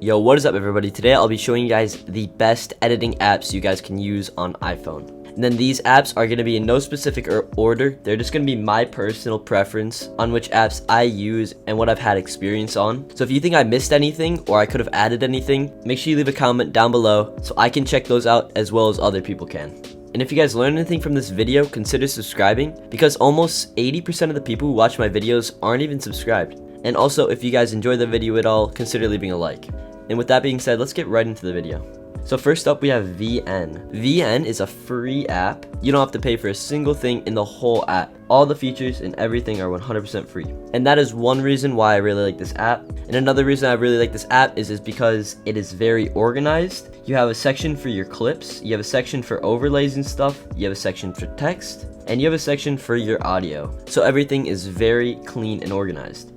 Yo, what is up everybody? Today I'll be showing you guys the best editing apps you guys can use on iPhone. And then these apps are going to be in no specific order. They're just going to be my personal preference on which apps I use and what I've had experience on. So if you think I missed anything or I could have added anything, make sure you leave a comment down below so I can check those out as well as other people can. And if you guys learned anything from this video, consider subscribing because almost 80% of the people who watch my videos aren't even subscribed. And also, if you guys enjoy the video at all, consider leaving a like. And with that being said, let's get right into the video. So first up, we have VN. VN is a free app. You don't have to pay for a single thing in the whole app. All the features and everything are 100% free. And that is one reason why I really like this app. And another reason I really like this app is because it is very organized. You have a section for your clips, you have a section for overlays and stuff, you have a section for text, and you have a section for your audio. So everything is very clean and organized.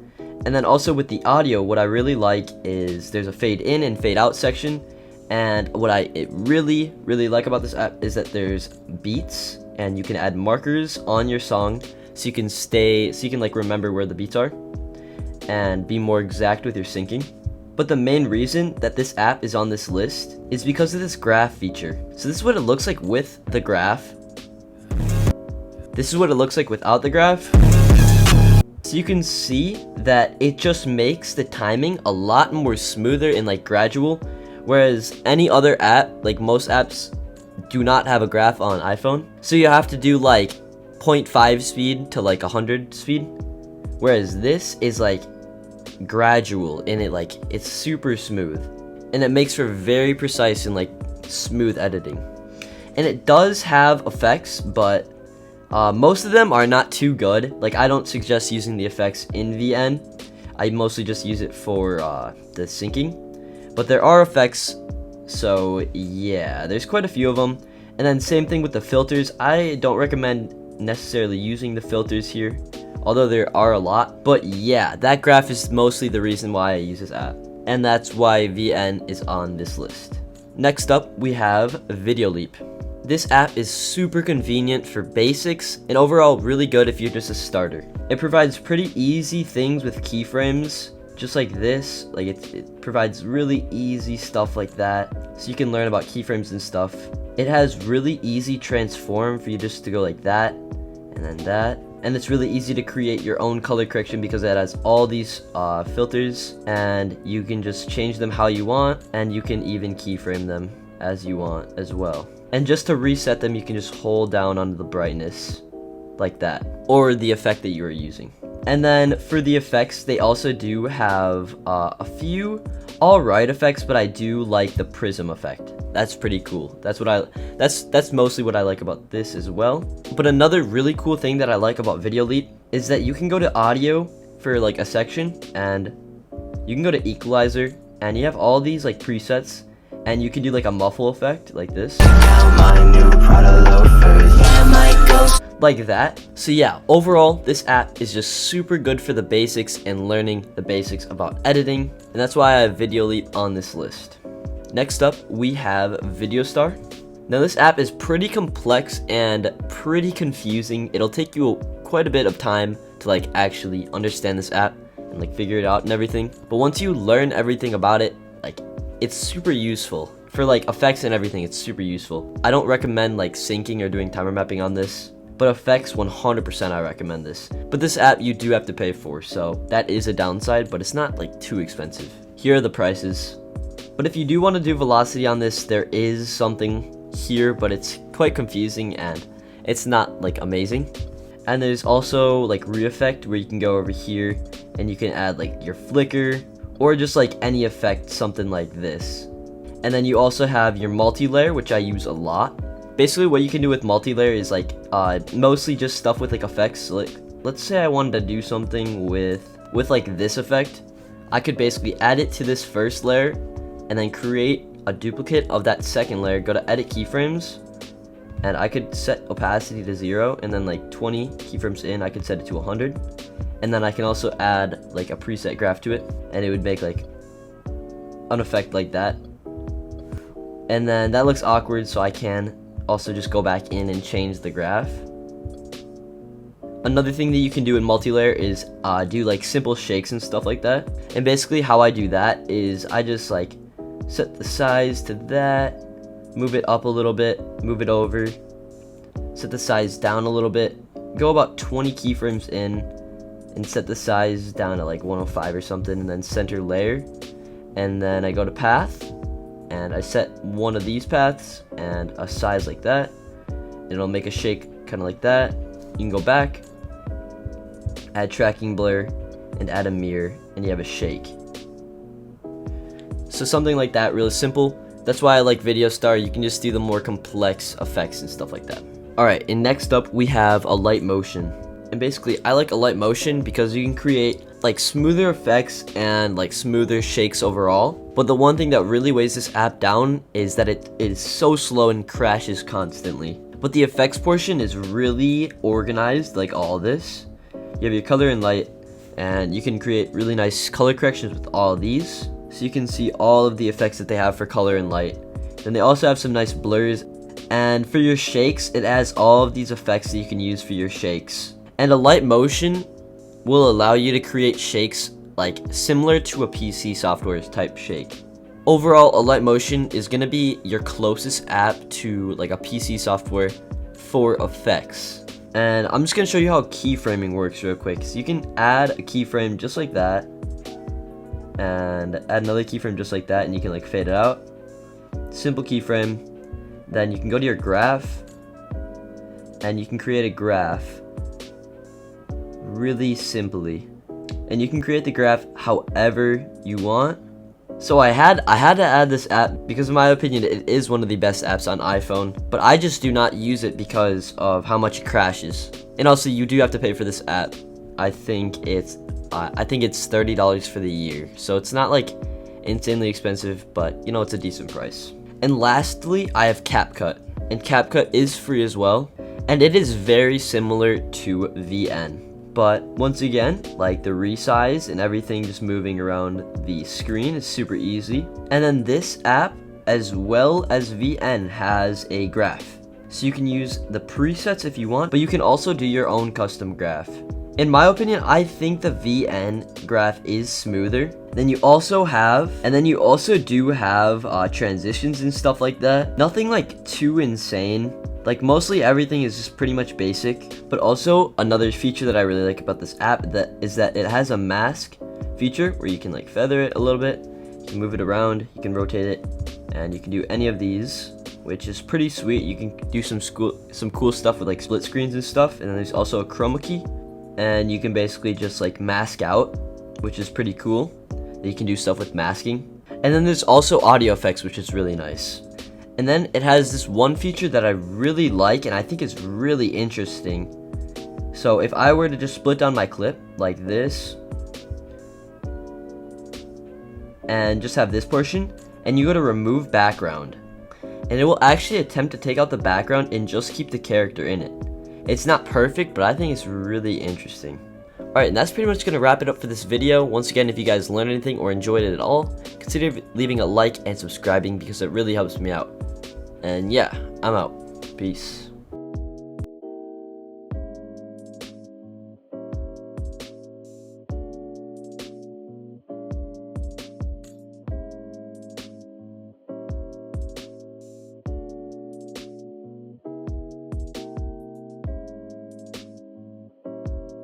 And then also with the audio, what I really like is there's a fade in and fade out section. And what I really like about this app is that there's beats and you can add markers on your song so you can like remember where the beats are and be more exact with your syncing. But the main reason that this app is on this list is because of this graph feature. So this is what it looks like with the graph. This is what it looks like without the graph. So you can see that it just makes the timing a lot more smoother and like gradual, whereas any other app, like most apps, do not have a graph on iPhone. So you have to do like 0.5 speed to like 100 speed, whereas this is like gradual and it's super smooth, and it makes for very precise and like smooth editing. And it does have effects, but most of them are not too good. Like, I don't suggest using the effects in VN. I mostly just use it for the syncing. But there are effects, so yeah, there's quite a few of them. And then same thing with the filters. I don't recommend necessarily using the filters here, although there are a lot. But yeah, that graph is mostly the reason why I use this app. And that's why VN is on this list. Next up, we have Videoleap. This app is super convenient for basics and overall really good if you're just a starter. It provides pretty easy things with keyframes, just like this. Like it provides really easy stuff like that, so you can learn about keyframes and stuff. It has really easy transform for you just to go like that, and then that. And it's really easy to create your own color correction because it has all these filters, and you can just change them how you want, and you can even keyframe them as you want as well. And just to reset them, you can just hold down on the brightness like that, or the effect that you are using. And then for the effects, they also do have a few alright effects, but I do like the prism effect. That's pretty cool. That's mostly what I like about this as well. But another really cool thing that I like about Videoleap is that you can go to audio for like a section, and you can go to equalizer, and you have all these like presets. And you can do like a muffle effect like this, like that. So yeah, overall this app is just super good for the basics and learning the basics about editing, and that's why I have Videoleap on this list. Next up, we have Videostar. Now this app is pretty complex and pretty confusing. It'll take you quite a bit of time to like actually understand this app and like figure it out and everything. But once you learn everything about it, like, it's super useful for like effects and everything. It's super useful. I don't recommend like syncing or doing timer mapping on this, but effects 100% I recommend this. But this app you do have to pay for, so that is a downside, but it's not like too expensive. Here are the prices. But if you do want to do velocity on this, there is something here, but it's quite confusing and it's not like amazing. And there's also like re-effect where you can go over here and you can add like your flicker, or just like any effect, something like this. And then you also have your multi-layer, which I use a lot. Basically what you can do with multi-layer is like mostly just stuff with like effects. So, like, let's say I wanted to do something with like this effect. I could basically add it to this first layer and then create a duplicate of that second layer, go to edit keyframes, and I could set opacity to 0, and then like 20 keyframes in, I could set it to 100. And then I can also add like a preset graph to it, and it would make like an effect like that. And then that looks awkward, so I can also just go back in and change the graph. Another thing that you can do in multi-layer is do like simple shakes and stuff like that. And basically how I do that is I just like set the size to that, move it up a little bit, move it over, set the size down a little bit, go about 20 keyframes in, and set the size down to like 105 or something, and then center layer. And then I go to path, and I set one of these paths and a size like that. It'll make a shake kind of like that. You can go back, add tracking blur, and add a mirror, and you have a shake. So something like that, really simple. That's why I like Video Star. You can just do the more complex effects and stuff like that. Alright, and next up we have Alight Motion. And basically I like Alight Motion because you can create like smoother effects and like smoother shakes overall. But the one thing that really weighs this app down is that it is so slow and crashes constantly. But the effects portion is really organized, like all this. You have your color and light, and you can create really nice color corrections with all of these. So you can see all of the effects that they have for color and light. Then they also have some nice blurs. And for your shakes, it has all of these effects that you can use for your shakes. And Alight Motion will allow you to create shakes like similar to a PC software type shake. Overall, Alight Motion is going to be your closest app to like a PC software for effects. And I'm just going to show you how keyframing works real quick. So you can add a keyframe just like that, and add another keyframe just like that, and you can like fade it out. Simple keyframe. Then you can go to your graph, and you can create a graph really simply. And you can create the graph however you want. So I had to add this app because in my opinion it is one of the best apps on iPhone, but I just do not use it because of how much it crashes. And also you do have to pay for this app. I think it's $30 for the year. So it's not like insanely expensive, but you know, it's a decent price. And lastly, I have CapCut. And CapCut is free as well, and it is very similar to VN. But once again, like the resize and everything just moving around the screen is super easy. And then this app, as well as VN, has a graph. So you can use the presets if you want, but you can also do your own custom graph. In my opinion, I think the VN graph is smoother. Then you also do have transitions and stuff like that. Nothing like too insane. Like mostly everything is just pretty much basic. But also another feature that I really like about this app is that it has a mask feature where you can like feather it a little bit. You can move it around, you can rotate it, and you can do any of these, which is pretty sweet. You can do some cool stuff with like split screens and stuff. And then there's also a chroma key, and you can basically just like mask out, which is pretty cool. You can do stuff with masking. And then there's also audio effects, which is really nice. And then it has this one feature that I really like and I think is really interesting. So if I were to just split down my clip like this and just have this portion, and you go to remove background, and it will actually attempt to take out the background and just keep the character in it. It's not perfect, but I think it's really interesting. Alright, and that's pretty much going to wrap it up for this video. Once again, if you guys learned anything or enjoyed it at all, consider leaving a like and subscribing because it really helps me out. And yeah, I'm out. Peace.